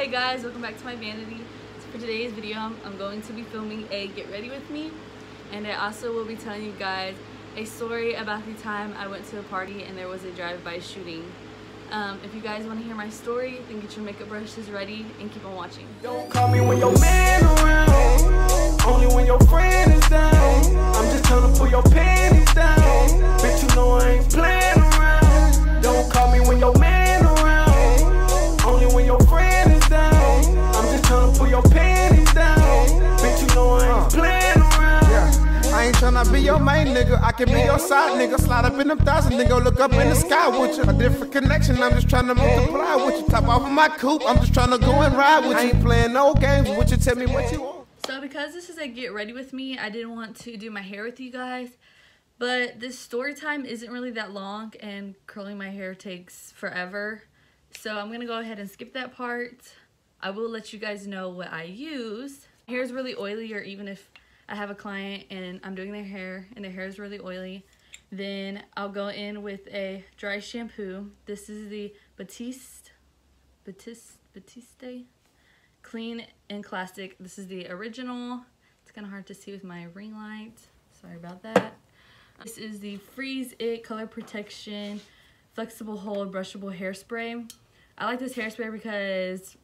Hey guys, welcome back to my vanity. So for today's video, I'm going to be filming a get ready with me, and I also will be telling you guys a story about the time I went to a party and there was a drive-by shooting. If you guys want to hear my story, then get your makeup brushes ready and keep on watching. Don't call me when your man around, only when your friend is down. I'm just trying to pull your panties down. Bitch, you know I ain't playing around. Don't call me when your man around, only when your friend is down. I'm just trying to pull your panties down. Bitch, you know I ain't playing around. Yeah, I ain't tryna be your main nigga. I can be your side nigga. Slide up in them thousand, nigga. Look up in the sky with you. A different connection. I'm just trying to multiply with you. Top off of my coupe. I'm just trying to go and ride with you. I ain't playing no games with you. Tell me what you want. So because this is a get ready with me, I didn't want to do my hair with you guys. But this story time isn't really that long, and curling my hair takes forever. So I'm going to go ahead and skip that part. I will let you guys know what I use. My hair is really oily, or even if I have a client and I'm doing their hair and their hair is really oily, then I'll go in with a dry shampoo. This is the Batiste Clean and Classic. This is the original. It's kind of hard to see with my ring light. Sorry about that. This is the Freeze It Color Protection Flexible Hold Brushable Hairspray. I like this hairspray because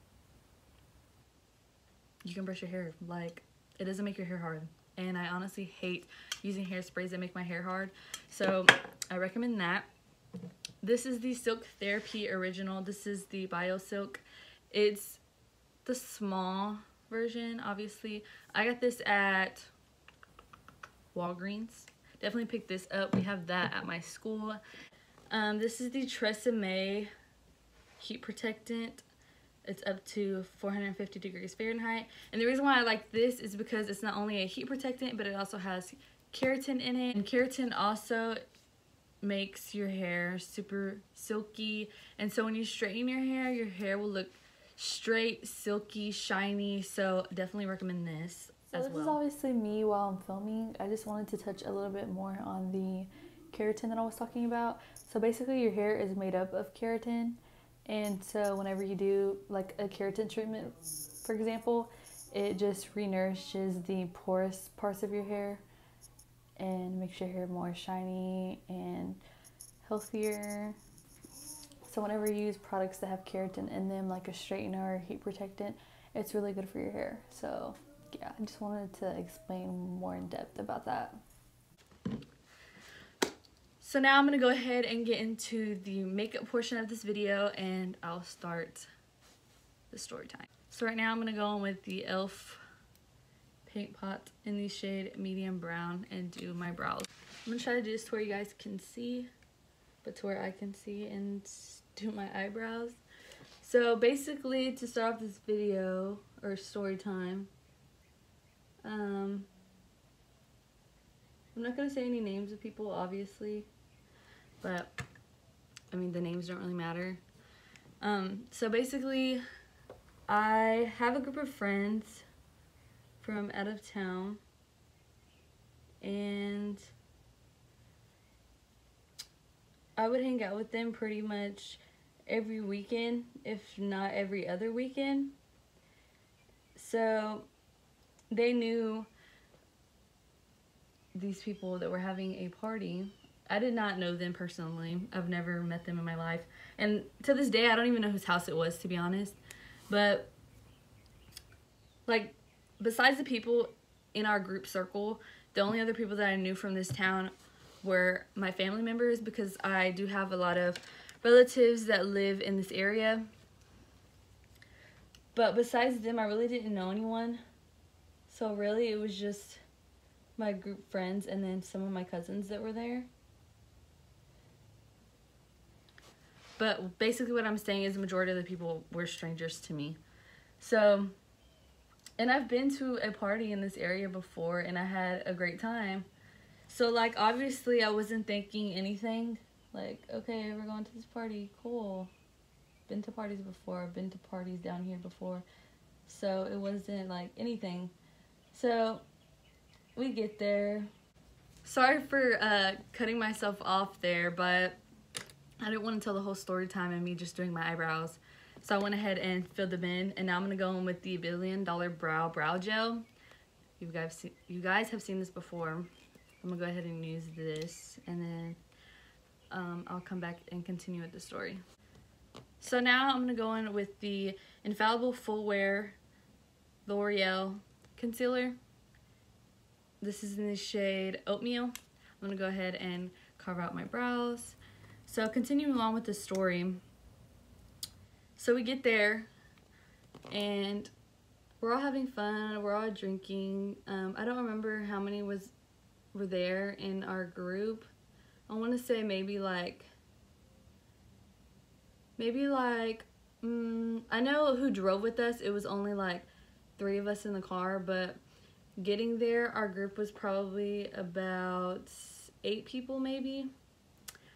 you can brush your hair. Like, it doesn't make your hair hard. And I honestly hate using hairsprays that make my hair hard. So I recommend that. This is the Silk Therapy Original. This is the Bio Silk. It's the small version, obviously. I got this at Walgreens. Definitely pick this up. We have that at my school. This is the Tresemme Heat Protectant. It's up to 450 degrees Fahrenheit. And the reason why I like this is because it's not only a heat protectant, but it also has keratin in it. And keratin also makes your hair super silky. And so when you straighten your hair will look straight, silky, shiny. So definitely recommend this as well. This is obviously me while I'm filming. I just wanted to touch a little bit more on the keratin that I was talking about. So basically your hair is made up of keratin. And so whenever you do like a keratin treatment, for example, it just renourishes the porous parts of your hair and makes your hair more shiny and healthier. So whenever you use products that have keratin in them, like a straightener or heat protectant, it's really good for your hair. So yeah, I just wanted to explain more in depth about that. So now I'm going to go ahead and get into the makeup portion of this video, and I'll start the story time. So right now I'm going to go in with the e.l.f. Paint Pot in the shade medium brown and do my brows. I'm going to try to do this to where you guys can see, but to where I can see, and do my eyebrows. So basically, to start off this video, or story time, I'm not going to say any names of people, obviously. But, I mean, the names don't really matter. So basically, I have a group of friends from out of town. And I would hang out with them pretty much every weekend, if not every other weekend. So, they knew these people that were having a party. I did not know them personally. I've never met them in my life. And to this day, I don't even know whose house it was, to be honest. But, like, besides the people in our group circle, the only other people that I knew from this town were my family members, because I do have a lot of relatives that live in this area. But besides them, I really didn't know anyone. So really, it was just my group friends and then some of my cousins that were there. But basically what I'm saying is the majority of the people were strangers to me. So, and I've been to a party in this area before and I had a great time. So like, obviously I wasn't thinking anything. Like, okay, we're going to this party, cool. Been to parties before, been to parties down here before. So it wasn't like anything. So we get there. Sorry for cutting myself off there, but I didn't want to tell the whole story time and me just doing my eyebrows. So I went ahead and filled them in, and now I'm gonna go in with the $1 Billion Brow Gel. You guys have seen this before. I'm gonna go ahead and use this, and then I'll come back and continue with the story. So now I'm gonna go in with the Infallible Full Wear L'Oreal Concealer. This is in the shade Oatmeal. I'm gonna go ahead and carve out my brows. So continuing along with the story. So we get there, and we're all having fun. We're all drinking. I don't remember how many were there in our group. I want to say maybe like I know who drove with us. It was only like 3 of us in the car, but getting there, our group was probably about 8 people maybe.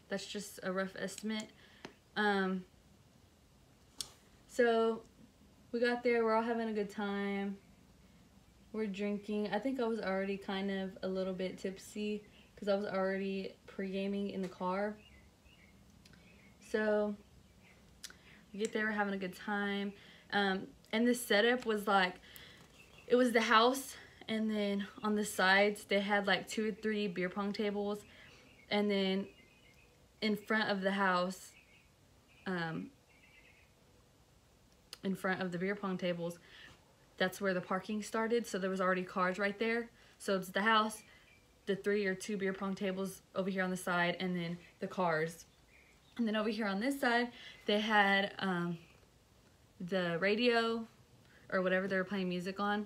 That's just a rough estimate. So we got there, we're all having a good time. We're drinking. I think I was already kind of a little bit tipsy because I was already pre-gaming in the car. So we get there, we're having a good time. And the setup was like, it was the house, and then on the sides they had like 2 or 3 beer pong tables, and then in front of the house, in front of the beer pong tables, that's where the parking started. So there was already cars right there. So it's the house, the 3 or 2 beer pong tables over here on the side, and then the cars. And then over here on this side, they had the radio or whatever they were playing music on.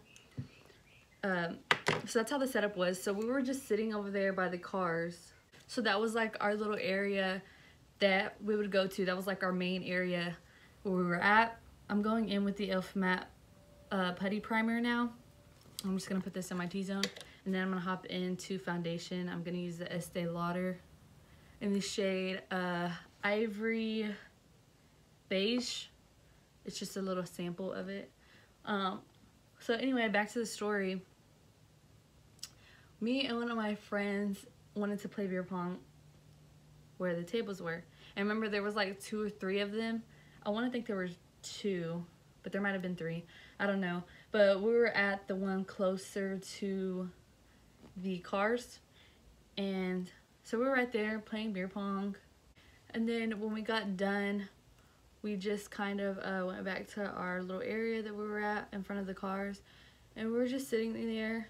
So that's how the setup was. So we were just sitting over there by the cars. So that was like our little area that we would go to. That was like our main area where we were at. I'm going in with the e.l.f. Matte Putty Primer now. I'm just going to put this in my T-zone. And then I'm going to hop into foundation. I'm going to use the Estee Lauder in the shade Ivory Beige. It's just a little sample of it. So anyway, back to the story. Me and one of my friends wanted to play beer pong where the tables were. And remember, there was like 2 or 3 of them. I want to think there were 2, but there might have been 3. I don't know. But we were at the one closer to the cars. And so we were right there playing beer pong. And then when we got done, we just kind of went back to our little area that we were at in front of the cars. And we were just sitting there.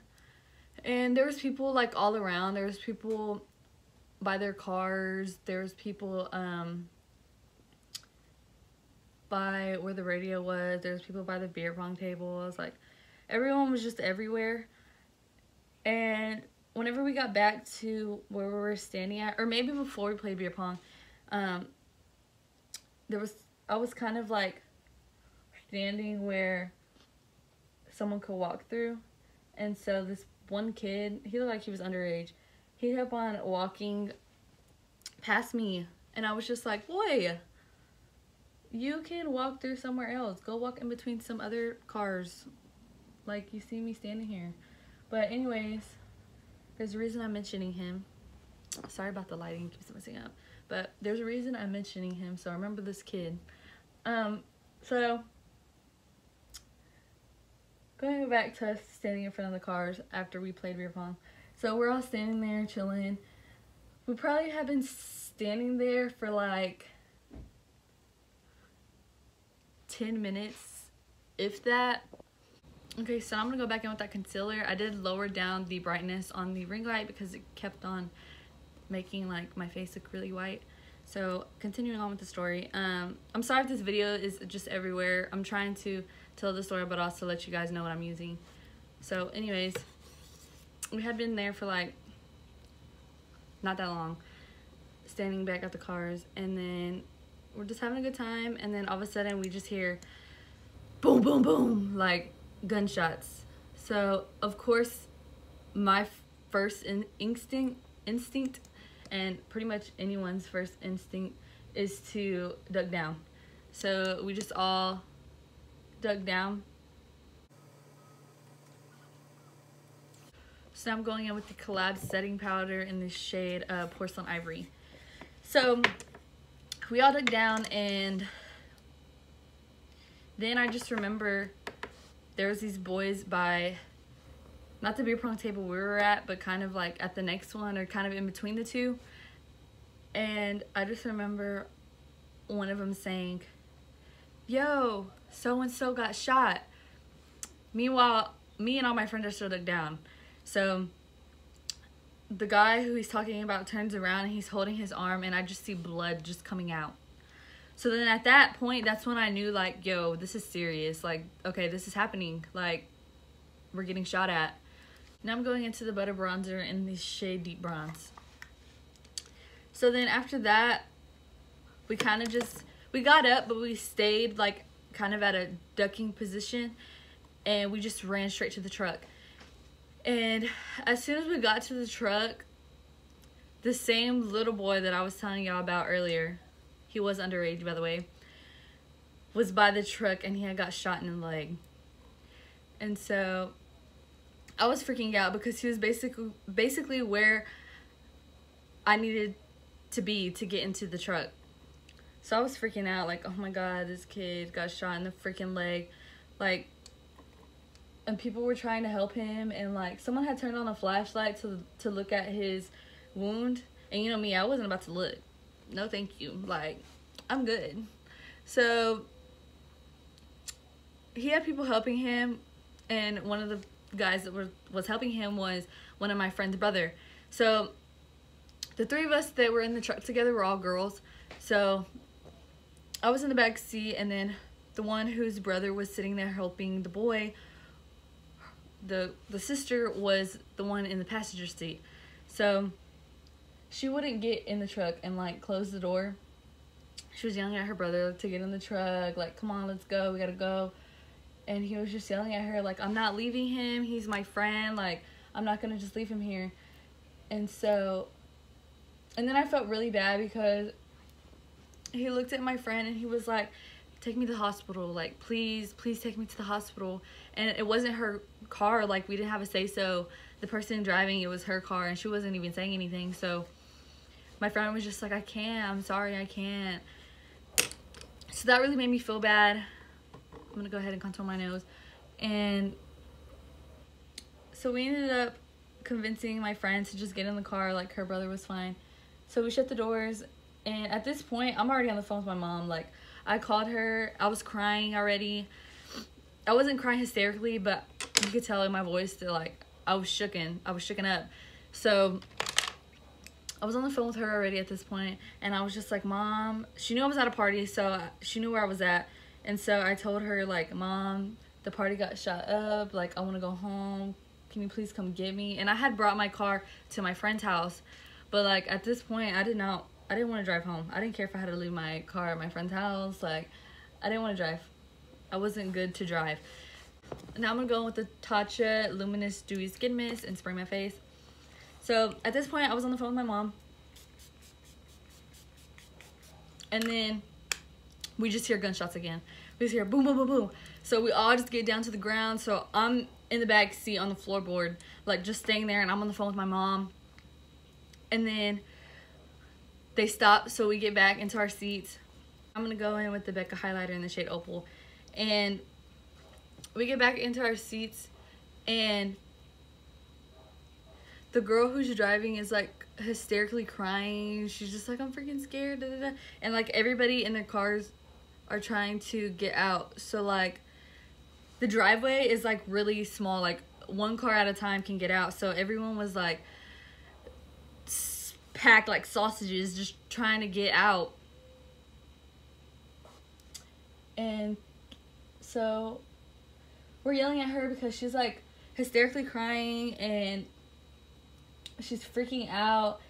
And there was people like all around. There was people by their cars. There was people by where the radio was. There was people by the beer pong tables. Like, everyone was just everywhere. And whenever we got back to where we were standing at, or maybe before we played beer pong, I was kind of like standing where someone could walk through. And so this one kid, he looked like he was underage, he kept on walking past me, and I was just like, boy, you can walk through somewhere else. Go walk in between some other cars. Like, you see me standing here. But anyways, there's a reason I'm mentioning him. Sorry about the lighting, it keeps messing up. But there's a reason I'm mentioning him, so I remember this kid. So going back to us standing in front of the cars after we played beer pong. So we're all standing there chilling. We probably have been standing there for like 10 minutes, if that. Okay, so I'm gonna go back in with that concealer. I did lower down the brightness on the ring light because it kept on making like my face look really white. So continuing on with the story, I'm sorry if this video is just everywhere. I'm trying to tell the story but also let you guys know what I'm using. So anyways, we had been there for like not that long, standing back at the cars, and then we're just having a good time, and then all of a sudden we just hear boom boom boom, like gunshots. So of course my first instinct, and pretty much anyone's first instinct, is to duck down. So we just all dug down. So now I'm going in with the Collab setting powder in the shade Porcelain Ivory. So we all dug down, and then I just remember there was these boys by, not the beer pong table we were at, but kind of like at the next one or kind of in between the two. And I just remember one of them saying, yo, so-and-so got shot. Meanwhile, me and all my friends are still looked down. So the guy who he's talking about turns around and he's holding his arm, and I just see blood just coming out. So then at that point, that's when I knew, like, yo, this is serious. Like, okay, this is happening. Like, we're getting shot at. Now I'm going into the butter bronzer in the shade Deep Bronze. So then after that, we kind of just, we got up, but we stayed, like, kind of at a ducking position. And we just ran straight to the truck. And as soon as we got to the truck, the same little boy that I was telling y'all about earlier, he was underage, by the way, was by the truck, and he had got shot in the leg. And so I was freaking out because he was basically where I needed to be to get into the truck. So I was freaking out, like, oh my god, this kid got shot in the freaking leg. Like, and people were trying to help him, and like someone had turned on a flashlight to look at his wound, and you know me, I wasn't about to look. No thank you, like, I'm good. So he had people helping him, and one of the guys that was helping him was one of my friend's brother. So the three of us that were in the truck together were all girls. So I was in the back seat, and then the one whose brother was sitting there helping the boy, the sister was the one in the passenger seat. So she wouldn't get in the truck and like close the door. She was yelling at her brother to get in the truck, like, come on, let's go, we gotta go. And he was just yelling at her, like, I'm not leaving him, he's my friend, like, I'm not gonna just leave him here. And so, and then I felt really bad because he looked at my friend and he was like, take me to the hospital, like, please take me to the hospital. And it wasn't her car, like, we didn't have a say-so. The person driving, it was her car, and she wasn't even saying anything. So my friend was just like, I can't, I'm sorry, I can't. So that really made me feel bad. I'm gonna go ahead and contour my nose. And so we ended up convincing my friend to just get in the car, like, her brother was fine. So we shut the doors, and at this point, I'm already on the phone with my mom. Like, I called her, I was crying already. I wasn't crying hysterically, but you could tell in my voice that, like, I was shooken up. So I was on the phone with her already at this point, and I was just like, Mom, she knew I was at a party, so she knew where I was at. And so I told her, like, Mom, the party got shot up, like, I want to go home, can you please come get me? And I had brought my car to my friend's house, but, like, at this point, I didn't want to drive home. I didn't care if I had to leave my car at my friend's house. Like, I didn't want to drive. I wasn't good to drive. Now I'm going to go with the Tatcha Luminous Dewy Skin Mist and spray my face. So at this point, I was on the phone with my mom. And then we just hear gunshots again. We just hear boom, boom, boom, boom. So we all just get down to the ground. So I'm in the back seat on the floorboard, like, just staying there, and I'm on the phone with my mom. And then they stop, so we get back into our seats. I'm going to go in with the Becca highlighter in the shade Opal. And we get back into our seats, and the girl who's driving is, like, hysterically crying. She's just like, I'm freaking scared, da, da, da. And, like, everybody in their cars are trying to get out. So, like, the driveway is, like, really small. Like, one car at a time can get out. So everyone was, like, packed like sausages, just trying to get out. And so we're yelling at her because she's, like, hysterically crying and she's freaking out,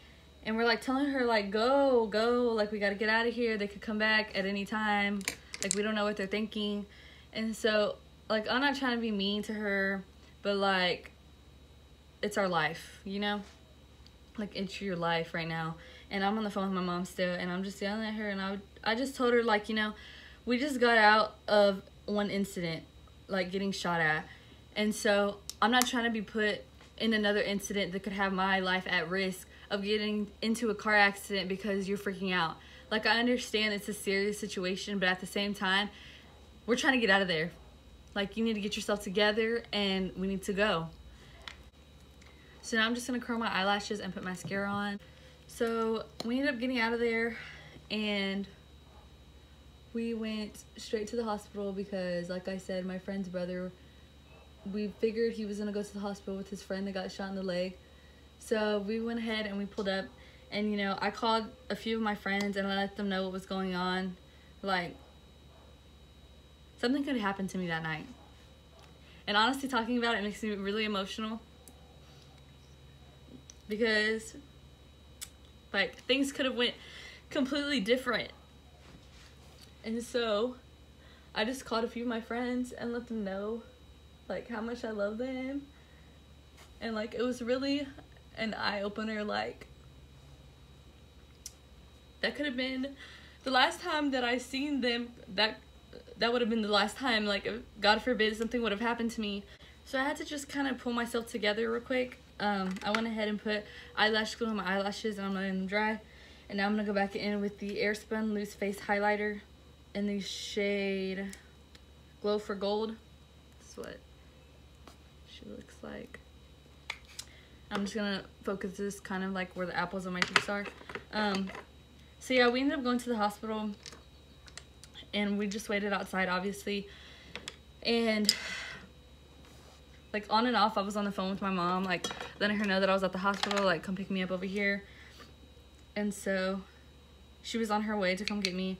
and we're, like, telling her, like, go, like, we gotta get out of here, they could come back at any time, like, we don't know what they're thinking. And so, like, I'm not trying to be mean to her, but, like, it's our life, you know? Like, it's your life right now. And I'm on the phone with my mom still, and I'm just yelling at her, and I just told her, like, you know, we just got out of one incident, like, getting shot at, and so I'm not trying to be put in another incident that could have my life at risk of getting into a car accident because you're freaking out. Like, I understand it's a serious situation, but at the same time, we're trying to get out of there. Like, you need to get yourself together and we need to go. So now I'm just gonna curl my eyelashes and put mascara on. So we ended up getting out of there and we went straight to the hospital because, like I said, my friend's brother, we figured he was gonna go to the hospital with his friend that got shot in the leg. So we went ahead and we pulled up, and you know, I called a few of my friends and I let them know what was going on. Like, something could happen to me that night. And honestly, talking about it makes me really emotional because, like, things could have went completely different. And so I just called a few of my friends and let them know, like, how much I love them. And, like, it was really an eye-opener. Like, that could have been the last time that I seen them. That would have been the last time. Like, if, God forbid, something would have happened to me. So I had to just kind of pull myself together real quick. I went ahead and put eyelash glue on my eyelashes, and I'm letting them dry. And now I'm going to go back in with the Airspun Loose Face Highlighter in the shade Glow for Gold. That's what she looks like. I'm just going to focus this kind of like where the apples on my cheeks are. So yeah, we ended up going to the hospital. And we just waited outside, obviously. And, like, on and off, I was on the phone with my mom, like, letting her know that I was at the hospital, like, come pick me up over here. And so she was on her way to come get me.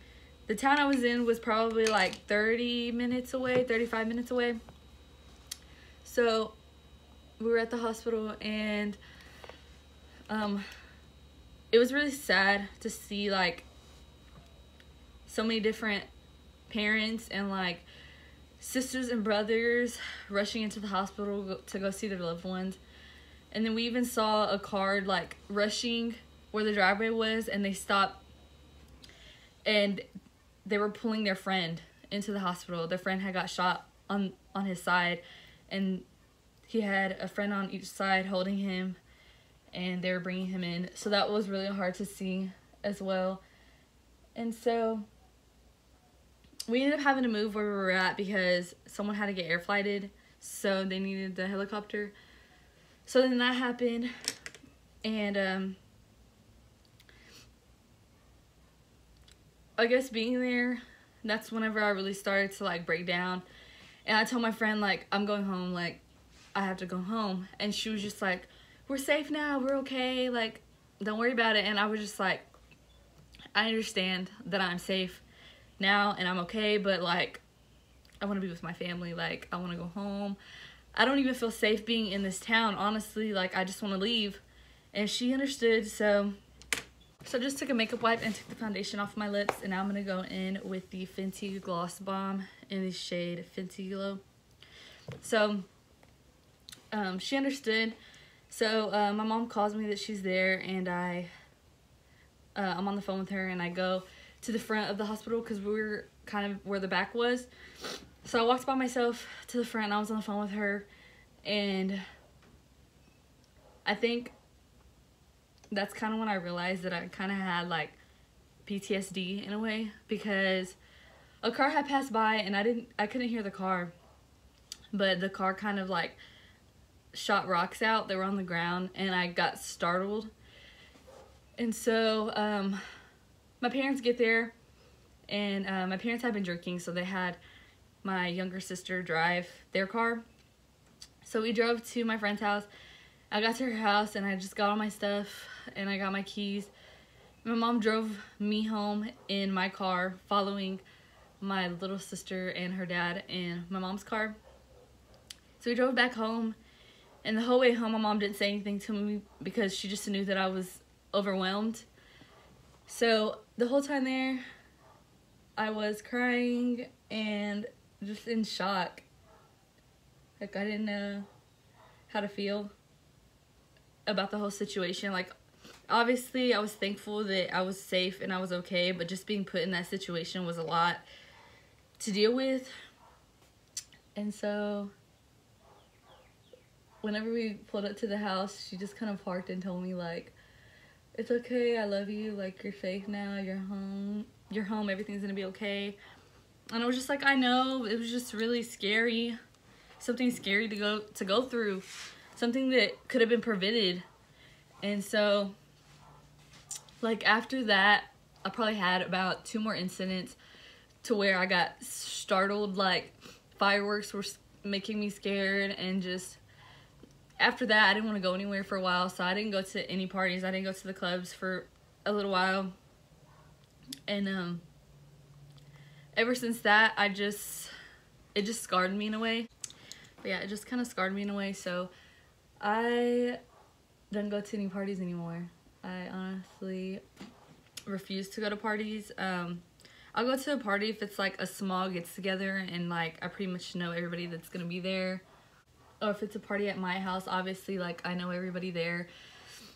The town I was in was probably, like, 30 minutes away, 35 minutes away. So we were at the hospital, and it was really sad to see, like, so many different parents and like sisters and brothers rushing into the hospital to go see their loved ones. And then we even saw a car like rushing where the driveway was, and they stopped and they were pulling their friend into the hospital. Their friend had got shot on his side, and he had a friend on each side holding him, and they were bringing him in. So that was really hard to see as well. And so we ended up having to move where we were at because someone had to get air flighted, so they needed the helicopter. So then that happened, and I guess being there, that's whenever I really started to like break down. And I told my friend, like, I'm going home, like, I have to go home. And she was just like, we're safe now, we're okay, like, don't worry about it. And I was just like, I understand that I'm safe now and I'm okay, but like, I want to be with my family. Like, I want to go home. I don't even feel safe being in this town, honestly. Like, I just want to leave. And she understood. So I just took a makeup wipe and took the foundation off my lips, and now I'm gonna go in with the Fenty Gloss Bomb in the shade Fenty Glow. So she understood. So my mom calls me that she's there, and I'm on the phone with her, and I go to the front of the hospital because we were kind of where the back was. So I walked by myself to the front, and I was on the phone with her, and I think that's kind of when I realized that I kind of had like PTSD in a way, because a car had passed by and I couldn't hear the car, but the car kind of like shot rocks out that were on the ground, and I got startled. And so my parents get there, and my parents had been drinking, so they had my younger sister drive their car. So we drove to my friend's house. I got to her house, and I just got all my stuff, and I got my keys. My mom drove me home in my car, following my little sister and her dad in my mom's car. So we drove back home, and the whole way home, my mom didn't say anything to me because she just knew that I was overwhelmed. So the whole time there, I was crying and just in shock. Like, I didn't know how to feel about the whole situation. Like, obviously I was thankful that I was safe and I was okay, but just being put in that situation was a lot to deal with. And so whenever we pulled up to the house, she just kind of parked and told me, like, it's okay, I love you, like, you're safe now, you're home, everything's gonna be okay. And I was just like, I know, it was just really scary. Something scary to go through. Something that could have been prevented. And so, like, after that, I probably had about 2 more incidents to where I got startled, like, fireworks were making me scared, and just, after that, I didn't want to go anywhere for a while, so I didn't go to any parties, I didn't go to the clubs for a little while, and, ever since that, it just scarred me in a way. But yeah, it just kind of scarred me in a way, so I don't go to any parties anymore. I honestly refuse to go to parties. I'll go to a party if it's like a small get-together and like I pretty much know everybody that's gonna be there. Or if it's a party at my house, obviously like I know everybody there.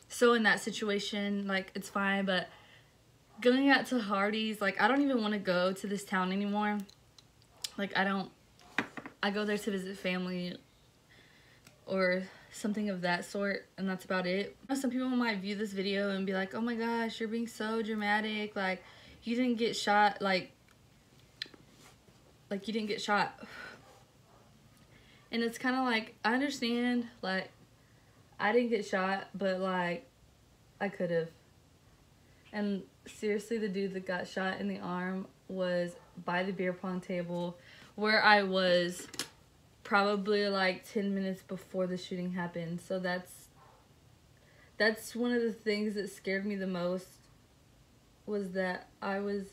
So in that situation, like it's fine, but going out to parties, like I don't even want to go to this town anymore. Like I go there to visit family or something of that sort, and that's about it. Some people might view this video and be like, oh my gosh, you're being so dramatic, like you didn't get shot, like you didn't get shot. And it's kind of like, I understand, like I didn't get shot, but like I could have. And seriously, the dude that got shot in the arm was by the beer pong table where I was probably like 10 minutes before the shooting happened. So that's one of the things that scared me the most, was that I was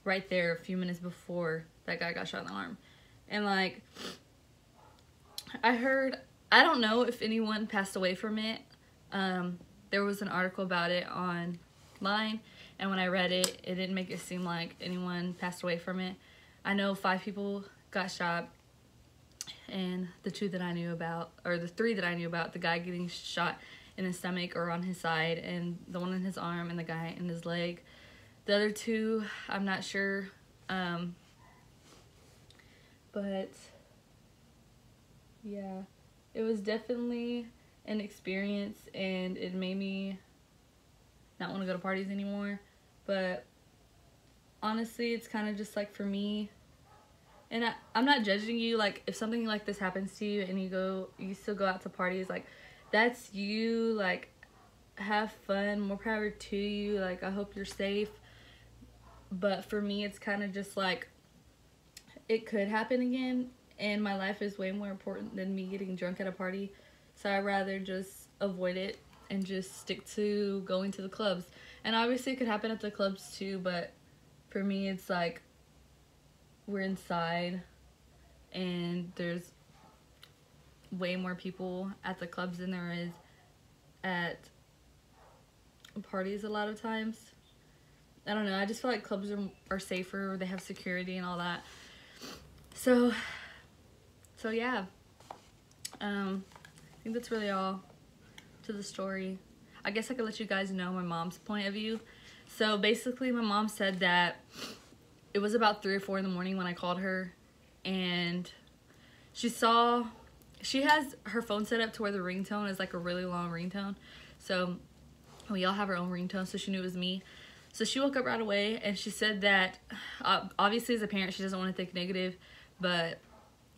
right there a few minutes before that guy got shot in the arm. And like, I don't know if anyone passed away from it. There was an article about it online, and when I read it, it didn't make it seem like anyone passed away from it. I know 5 people got shot, and the 2 that I knew about, or the 3 that I knew about, the guy getting shot in his stomach or on his side, and the one in his arm, and the guy in his leg. The other 2, I'm not sure, but yeah, it was definitely an experience, and it made me not want to go to parties anymore. But honestly, it's kind of just like, for me, and I'm not judging you, like if something like this happens to you and you still go out to parties, like that's you, like have fun, more power to you, like I hope you're safe. But for me, it's kind of just like, it could happen again, and my life is way more important than me getting drunk at a party. So I'd rather just avoid it and just stick to going to the clubs. And obviously it could happen at the clubs too, but for me it's like, we're inside and there's way more people at the clubs than there is at parties a lot of times. I don't know, I just feel like clubs are safer, they have security and all that. So yeah, I think that's really all to the story. I guess I could let you guys know my mom's point of view. So basically, my mom said that it was about 3 or 4 in the morning when I called her, and she has her phone set up to where the ringtone is like a really long ringtone. So we all have our own ringtone, so she knew it was me. So she woke up right away, and she said that obviously as a parent she doesn't want to think negative, but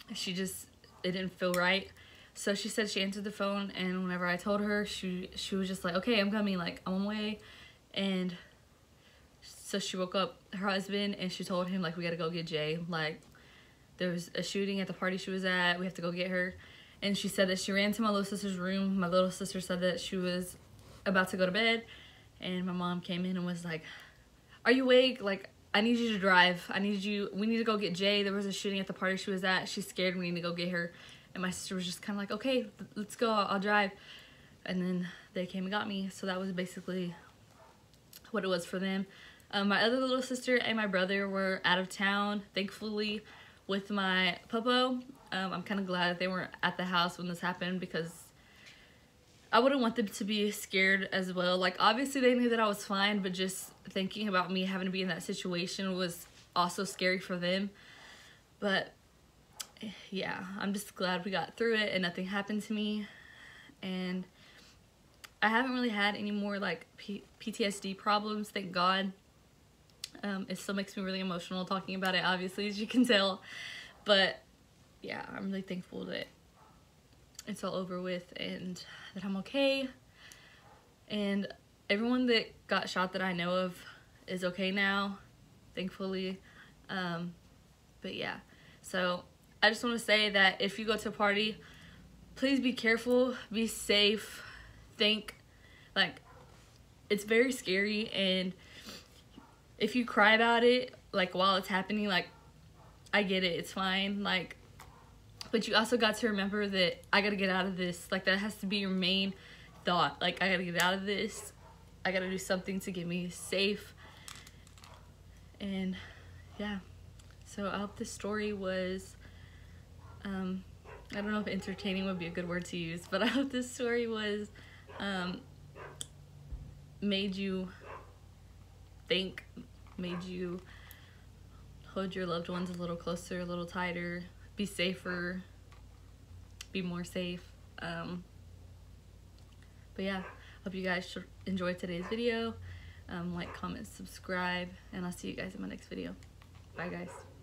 it didn't feel right. So she said she answered the phone, and whenever I told her, she was just like, okay, I'm coming, like I'm on my way. And so she woke up her husband, and she told him, like, we gotta go get Jay, like there was a shooting at the party she was at, we have to go get her. And she said that she ran to my little sister's room. My little sister said that she was about to go to bed, and my mom came in and was like, are you awake? Like, I need you to drive. We need to go get Jay. There was a shooting at the party she was at. She's scared. We need to go get her. And my sister was just kind of like, okay, let's go. I'll drive. And then they came and got me. So that was basically what it was for them. My other little sister and my brother were out of town, thankfully, with my puppo. I'm kind of glad that they weren't at the house when this happened, because I wouldn't want them to be scared as well. Like, obviously they knew that I was fine, but just thinking about me having to be in that situation was also scary for them. But yeah, I'm just glad we got through it and nothing happened to me. And I haven't really had any more like PTSD problems, thank God. It still makes me really emotional talking about it, obviously, as you can tell. But yeah, I'm really thankful that it's all over with and that I'm okay. And everyone that got shot that I know of is okay now, thankfully. But yeah, so I just want to say that if you go to a party, please be careful, be safe, like, it's very scary, and if you cry about it, like, while it's happening, like, I get it, it's fine, like, but you also got to remember that I gotta get out of this. Like, that has to be your main thought. Like, I gotta get out of this. I gotta do something to get me safe. And yeah, so I hope this story was, I don't know if entertaining would be a good word to use, but I hope this story was, made you think, made you hold your loved ones a little closer, a little tighter, be safer, be more safe. But yeah, hope you guys enjoyed today's video. Like, comment, subscribe, and I'll see you guys in my next video. Bye, guys.